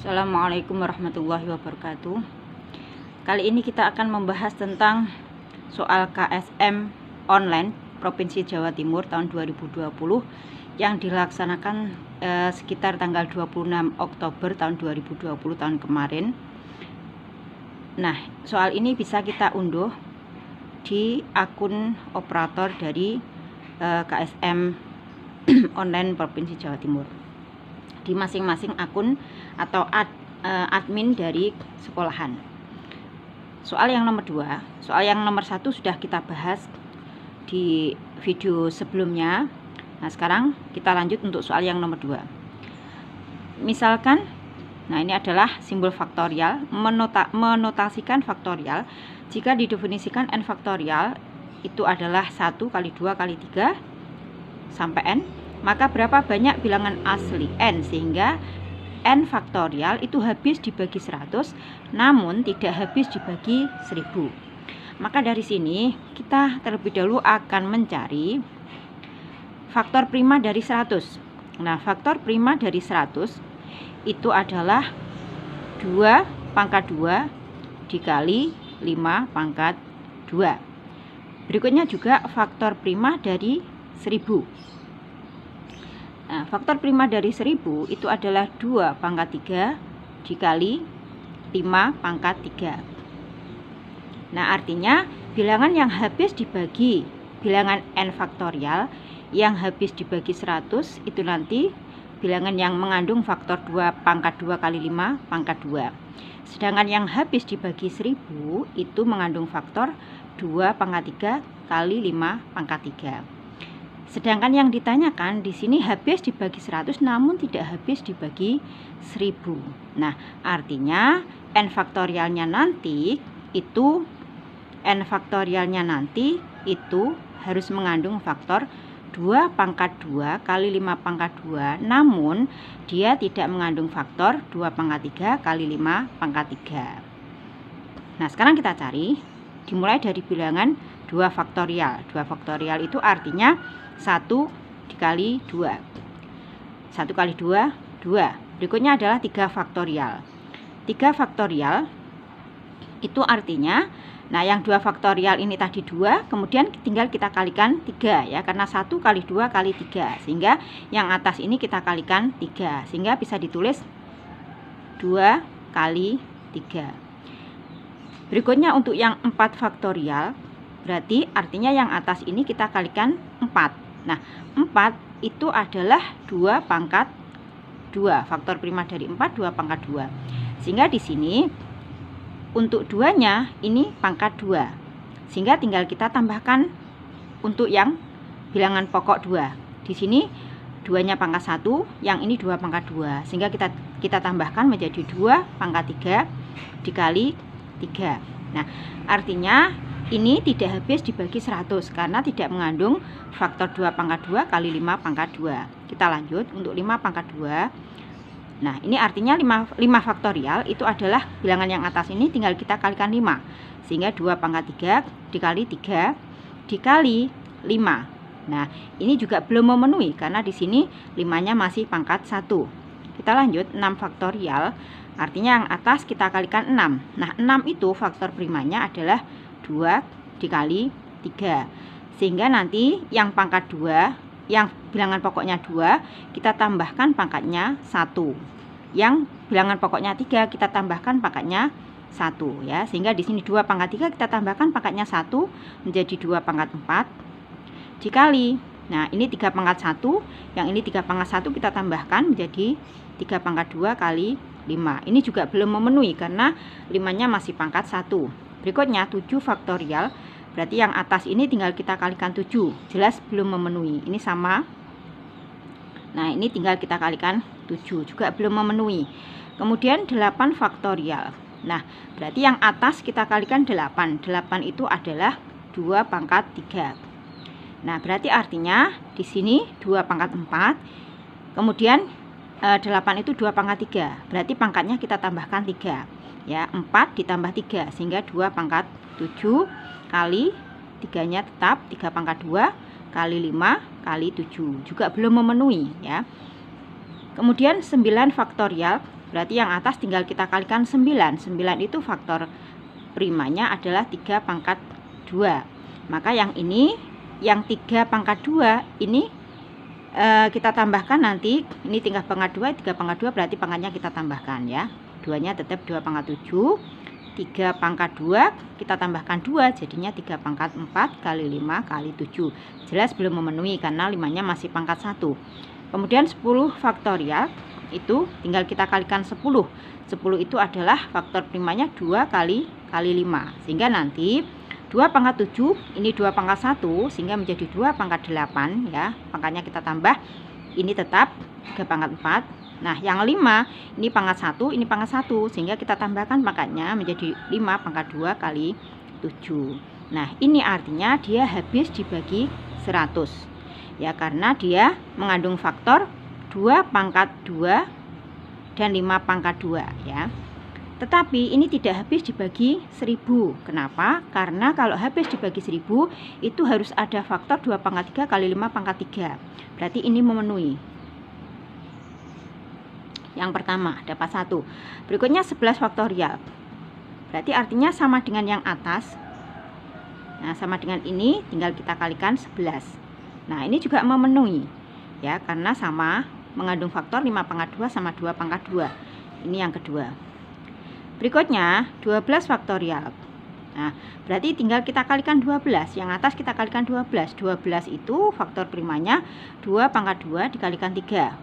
Assalamualaikum warahmatullahi wabarakatuh. Kali ini kita akan membahas tentang soal KSM online Provinsi Jawa Timur tahun 2020 yang dilaksanakan sekitar tanggal 26 Oktober tahun 2020 tahun kemarin. Nah, soal ini bisa kita unduh di akun operator dari KSM online Provinsi Jawa Timur di masing-masing akun atau admin dari sekolahan. Soal yang nomor 2, soal yang nomor 1 sudah kita bahas di video sebelumnya. Nah, sekarang kita lanjut untuk soal yang nomor 2. Misalkan, nah ini adalah simbol faktorial, menotasikan faktorial. Jika didefinisikan n faktorial itu adalah 1 kali 2 kali 3 sampai n, maka berapa banyak bilangan asli n sehingga n faktorial itu habis dibagi 100 namun tidak habis dibagi 1000. Maka dari sini kita terlebih dahulu akan mencari faktor prima dari 100. Nah, faktor prima dari 100 itu adalah 2 pangkat 2 dikali 5 pangkat 2. Berikutnya juga faktor prima dari 1000. Nah, faktor prima dari 1000 itu adalah 2 pangkat 3 dikali 5 pangkat 3. Nah, artinya bilangan yang habis dibagi bilangan n faktorial yang habis dibagi 100 itu nanti bilangan yang mengandung faktor 2 pangkat 2 kali 5 pangkat 2. Sedangkan yang habis dibagi 1000 itu mengandung faktor 2 pangkat 3 kali 5 pangkat 3. Sedangkan yang ditanyakan di sini habis dibagi 100 namun tidak habis dibagi 1000. Nah, artinya n faktorialnya nanti itu harus mengandung faktor 2 pangkat 2 kali 5 pangkat 2, namun dia tidak mengandung faktor 2 pangkat 3 kali 5 pangkat 3. Nah, sekarang kita cari dimulai dari bilangan 2 faktorial. 2 faktorial itu artinya 1 dikali 2. 1 kali 2, 2. Berikutnya adalah 3 faktorial. 3 faktorial itu artinya, nah yang 2 faktorial ini tadi 2, kemudian tinggal kita kalikan 3 ya, karena 1 kali 2 kali 3. Sehingga yang atas ini kita kalikan 3. Sehingga bisa ditulis 2 kali 3. Berikutnya untuk yang 4 faktorial, berarti artinya yang atas ini kita kalikan 4. Nah, 4 itu adalah 2 pangkat 2. Faktor prima dari 4, 2 pangkat 2. Sehingga di sini untuk 2-nya ini pangkat 2. Sehingga tinggal kita tambahkan untuk yang bilangan pokok 2. Di sini 2-nya pangkat 1, yang ini 2 pangkat 2. Sehingga kita tambahkan menjadi 2 pangkat 3 dikali 3. Nah, artinya ini tidak habis dibagi 100 karena tidak mengandung faktor 2 pangkat 2 kali 5 pangkat 2. Kita lanjut untuk 5 pangkat 2. Nah, ini artinya 5 faktorial itu adalah bilangan yang atas ini tinggal kita kalikan 5. Sehingga 2 pangkat 3 dikali 3 dikali 5. Nah, ini juga belum memenuhi karena di sini 5-nya masih pangkat 1. Kita lanjut 6 faktorial. Artinya yang atas kita kalikan 6. Nah, 6 itu faktor primanya adalah 2 dikali 3. Sehingga nanti yang pangkat 2, yang bilangan pokoknya 2, kita tambahkan pangkatnya 1. Yang bilangan pokoknya 3, kita tambahkan pangkatnya 1 ya. Sehingga di sini 2 pangkat 3 kita tambahkan pangkatnya 1 menjadi 2 pangkat 4 dikali. Nah, ini 3 pangkat 1, yang ini 3 pangkat 1 kita tambahkan menjadi 3 pangkat 2 kali 5. Ini juga belum memenuhi karena 5-nya masih pangkat 1. Berikutnya 7 faktorial, berarti yang atas ini tinggal kita kalikan 7. Jelas belum memenuhi, ini sama. Nah, ini tinggal kita kalikan 7, juga belum memenuhi. Kemudian 8 faktorial. Nah, berarti yang atas kita kalikan 8. 8 itu adalah 2 pangkat 3. Nah, berarti artinya di sini 2 pangkat 4. Kemudian 8 itu 2 pangkat 3. Berarti pangkatnya kita tambahkan 3. Ya, 4 ditambah 3 sehingga 2 pangkat 7 kali 3-nya tetap 3 pangkat 2 kali 5 kali 7. Juga belum memenuhi ya. Kemudian 9 faktorial. Berarti yang atas tinggal kita kalikan 9. 9 itu faktor primanya adalah 3 pangkat 2. Maka yang ini, yang 3 pangkat 2 ini kita tambahkan nanti. Ini 3 pangkat 2, 3 pangkat 2 berarti pangkatnya kita tambahkan ya. 2-nya tetap 2 pangkat 7. 3 pangkat 2 kita tambahkan 2, jadinya 3 pangkat 4 kali 5 kali 7. Jelas belum memenuhi karena 5-nya masih pangkat 1. Kemudian 10 faktorial itu tinggal kita kalikan 10. 10 itu adalah faktor primanya 2 kali 5. Sehingga nanti 2 pangkat 7 ini 2 pangkat 1 sehingga menjadi 2 pangkat 8 ya. Pangkatnya kita tambah, ini tetap 3 pangkat 4. Nah, yang 5 ini pangkat 1, ini pangkat 1 sehingga kita tambahkan pangkatnya menjadi 5 pangkat 2 kali 7. Nah, ini artinya dia habis dibagi 100. Ya, karena dia mengandung faktor 2 pangkat 2 dan 5 pangkat 2 ya. Tetapi ini tidak habis dibagi 1000. Kenapa? Karena kalau habis dibagi 1000 itu harus ada faktor 2 pangkat 3 kali 5 pangkat 3. Berarti ini memenuhi. Yang pertama dapat 1. Berikutnya 11 faktorial. Berarti artinya sama dengan yang atas. Nah, sama dengan ini tinggal kita kalikan 11. Nah, ini juga memenuhi ya, karena sama mengandung faktor 5 pangkat 2 sama 2 pangkat 2. Ini yang kedua. Berikutnya 12 faktorial. Nah, berarti tinggal kita kalikan 12. Yang atas kita kalikan 12. 12 itu faktor primanya 2 pangkat 2 dikalikan 3.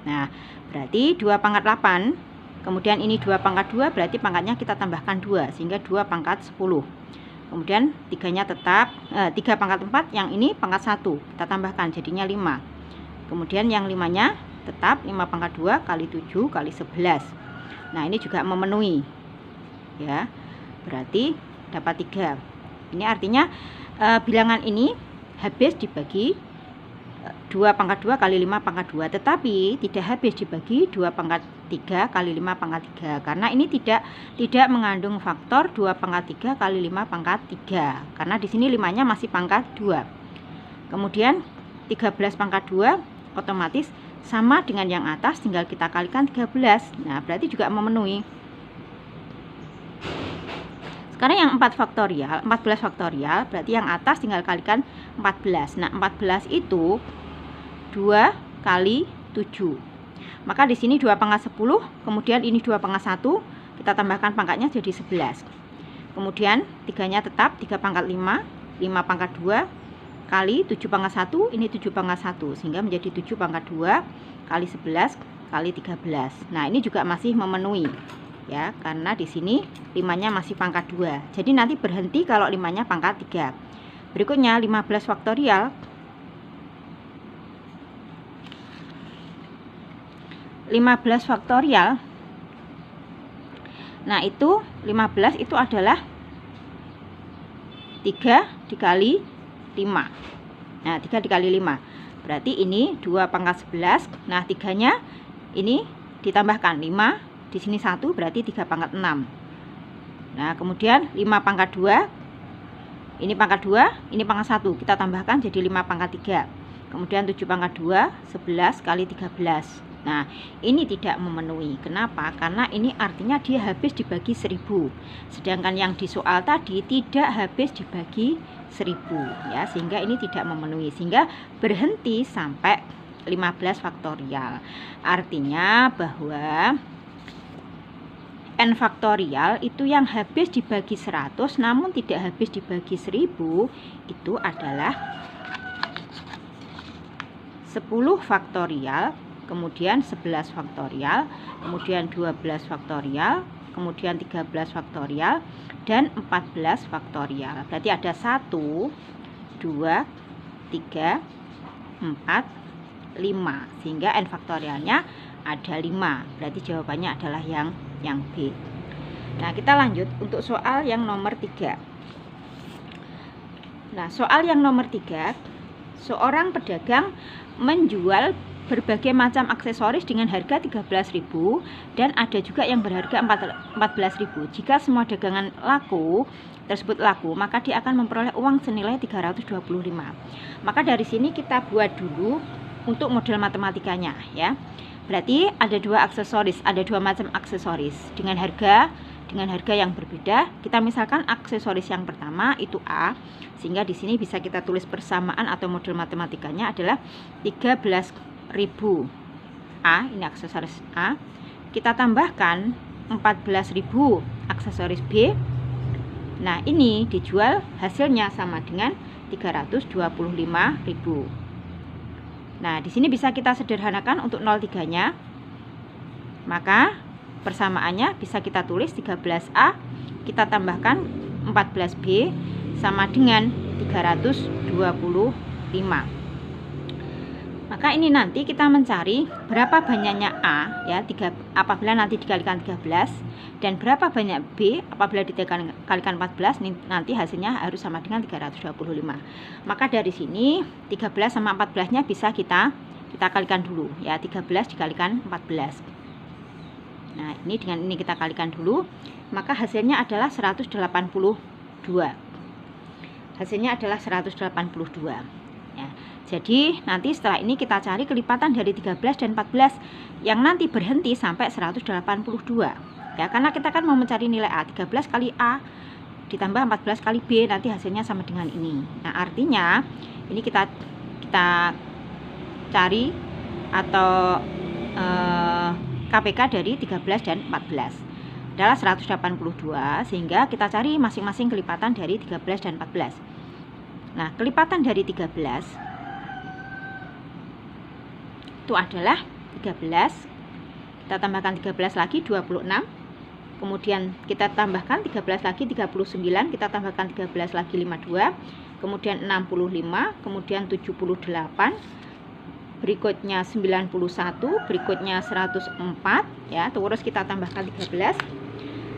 Nah, berarti 2 pangkat 8. Kemudian ini 2 pangkat 2 berarti pangkatnya kita tambahkan 2 sehingga 2 pangkat 10. Kemudian 3-nya tetap 3 pangkat 4, yang ini pangkat 1 kita tambahkan jadinya 5. Kemudian yang 5-nya tetap 5 pangkat 2 kali 7 kali 11. Nah, ini juga memenuhi ya, berarti dapat 3. Ini artinya bilangan ini habis dibagi 2 pangkat 2 kali 5 pangkat 2, tetapi tidak habis dibagi 2 pangkat 3 kali 5 pangkat 3 karena ini tidak mengandung faktor 2 pangkat 3 kali 5 pangkat 3 karena di sini 5-nya masih pangkat 2. Kemudian 13 pangkat 2 otomatis sama dengan yang atas, tinggal kita kalikan 13. Nah, berarti juga memenuhi. Sekarang yang 14 faktorial berarti yang atas tinggal kalikan 14. Nah, 14 itu 2 kali 7. Maka di sini 2 pangkat 10, kemudian ini 2 pangkat 1, kita tambahkan pangkatnya jadi 11. Kemudian 3-nya tetap 3 pangkat 5, 5 pangkat 2 kali 7 pangkat 1, ini 7 pangkat 1 sehingga menjadi 7 pangkat 2 kali 11 kali 13. Nah, ini juga masih memenuhi ya, karena di sini 5-nya masih pangkat 2. Jadi nanti berhenti kalau 5-nya pangkat 3. Berikutnya 15 faktorial. 15 faktorial. Nah, itu 15 itu adalah 3 dikali 5. Nah, 3 dikali 5. Berarti ini 2 pangkat 11. Nah, 3-nya ini ditambahkan 5. Di sini 1 berarti 3 pangkat 6. Nah, kemudian 5 pangkat 2. Ini pangkat 2, ini pangkat 1. Kita tambahkan jadi 5 pangkat 3. Kemudian 7 pangkat 2, 11 kali 13. Nah, ini tidak memenuhi. Kenapa? Karena ini artinya dia habis dibagi 1000. Sedangkan yang di soal tadi tidak habis dibagi 1000 ya, sehingga ini tidak memenuhi. Sehingga berhenti sampai 15 faktorial. Artinya bahwa n faktorial itu yang habis dibagi 100 namun tidak habis dibagi 1000 itu adalah 10 faktorial, kemudian 11 faktorial, kemudian 12 faktorial, kemudian 13 faktorial, dan 14 faktorial. Berarti ada 1, 2, 3, 4, 5. Sehingga n faktorialnya ada 5. Berarti jawabannya adalah yang B. Nah, kita lanjut untuk soal yang nomor 3. Nah, soal yang nomor 3, seorang pedagang menjual berbagai macam aksesoris dengan harga 13.000 dan ada juga yang berharga 14.000. Jika semua dagangan tersebut laku, maka dia akan memperoleh uang senilai 325. Maka dari sini kita buat dulu untuk model matematikanya ya. Berarti ada dua aksesoris, ada dua macam aksesoris dengan harga yang berbeda. Kita misalkan aksesoris yang pertama itu A, sehingga di sini bisa kita tulis persamaan atau model matematikanya adalah 13.000 A, ini aksesoris A. Kita tambahkan 14.000 aksesoris B. Nah, ini dijual hasilnya sama dengan 325.000. Nah, di sini bisa kita sederhanakan untuk 03-nya. Maka persamaannya bisa kita tulis 13A kita tambahkan 14B sama dengan 325. Maka ini nanti kita mencari berapa banyaknya A ya, apabila nanti dikalikan 13, dan berapa banyak B apabila dikalikan 14, nanti hasilnya harus sama dengan 325. Maka dari sini 13 sama 14-nya bisa kita kalikan dulu ya, 13 dikalikan 14. Nah, ini dengan ini kita kalikan dulu, maka hasilnya adalah 182. Hasilnya adalah 182. Ya, jadi nanti setelah ini kita cari kelipatan dari 13 dan 14 yang nanti berhenti sampai 182. Ya, karena kita kan mau mencari nilai A, 13 kali A ditambah 14 kali B, nanti hasilnya sama dengan ini. Nah, artinya ini kita cari atau KPK dari 13 dan 14 adalah 182, sehingga kita cari masing-masing kelipatan dari 13 dan 14. Nah, kelipatan dari 13 itu adalah 13, kita tambahkan 13 lagi 26, kemudian kita tambahkan 13 lagi 39, kita tambahkan 13 lagi 52, kemudian 65, kemudian 78, berikutnya 91, berikutnya 104 ya, terus kita tambahkan 13,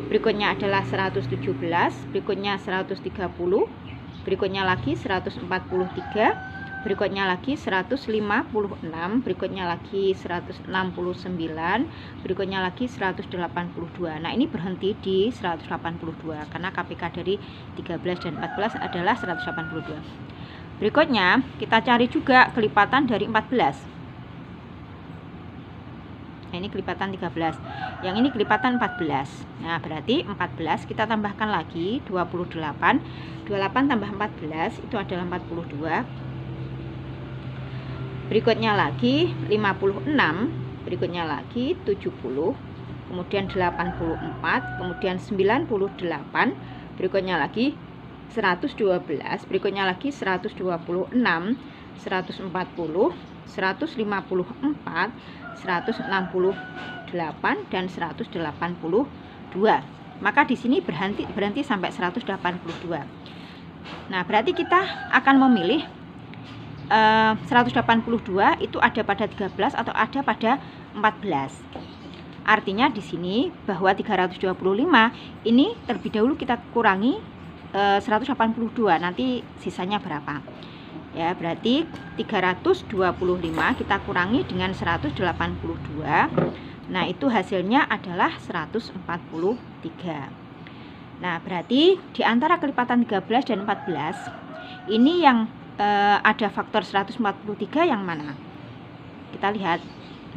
berikutnya adalah 117, berikutnya 130, berikutnya lagi 143, berikutnya lagi 156, berikutnya lagi 169, berikutnya lagi 182. Nah, ini berhenti di 182 karena KPK dari 13 dan 14 adalah 182. Berikutnya kita cari juga kelipatan dari 14. Nah, ini kelipatan 13. Yang ini kelipatan 14. Nah, berarti 14 kita tambahkan lagi 28. 28 tambah 14 itu adalah 42. Berikutnya lagi 56, berikutnya lagi 70, kemudian 84, kemudian 98, berikutnya lagi 112, berikutnya lagi 126, 140, 154, 168 dan 182. Maka di sini berhenti sampai 182. Nah, berarti kita akan memilih 182 itu ada pada 13 atau ada pada 14. Artinya di sini bahwa 325 ini terlebih dahulu kita kurangi 182, nanti sisanya berapa? Ya, berarti 325 kita kurangi dengan 182. Nah, itu hasilnya adalah 143. Nah, berarti di antara kelipatan 13 dan 14 ini yang ada faktor 143 yang mana? Kita lihat.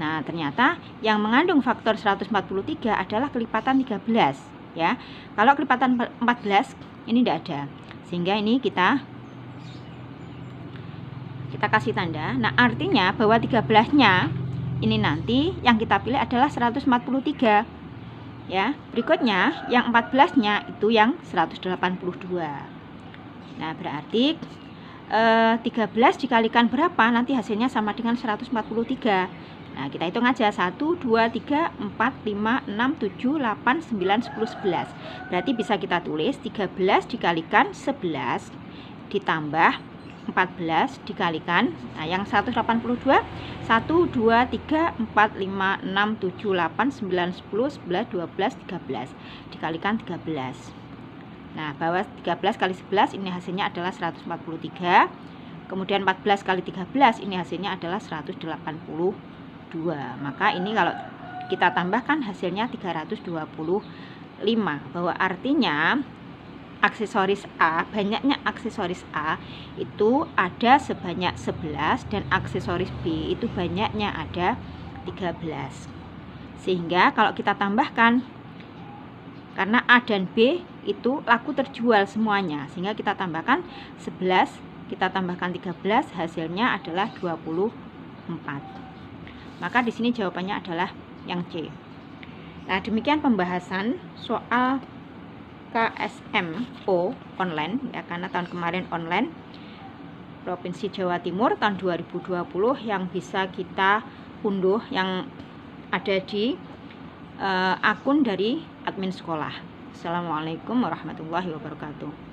Nah, ternyata yang mengandung faktor 143 adalah kelipatan 13 ya. Kalau kelipatan 14 ini tidak ada. Sehingga ini kita kasih tanda. Nah, artinya bahwa 13-nya ini nanti yang kita pilih adalah 143. Ya. Berikutnya yang 14-nya itu yang 182. Nah, berarti 13 dikalikan berapa, nanti hasilnya sama dengan 143. Nah, kita hitung aja 1, 2, 3, 4, 5, 6, 7, 8, 9, 10, 11. Berarti bisa kita tulis 13 dikalikan 11 ditambah 14 dikalikan, nah yang 182, 1, 2, 3, 4, 5, 6, 7, 8, 9, 10, 11, 12, 13 dikalikan 13. Nah, bahwa 13 kali 11 ini hasilnya adalah 143. Kemudian 14 kali 13 ini hasilnya adalah 182. Maka ini kalau kita tambahkan hasilnya 325. Bahwa artinya aksesoris A, banyaknya aksesoris A itu ada sebanyak 11 dan aksesoris B itu banyaknya ada 13. Sehingga kalau kita tambahkan, karena A dan B itu laku terjual semuanya, sehingga kita tambahkan 11, kita tambahkan 13, hasilnya adalah 24. Maka di sini jawabannya adalah yang C. Nah, demikian pembahasan soal KSMO online, ya, karena tahun kemarin online, Provinsi Jawa Timur tahun 2020, yang bisa kita unduh, yang ada di akun dari admin sekolah. Assalamualaikum warahmatullahi wabarakatuh.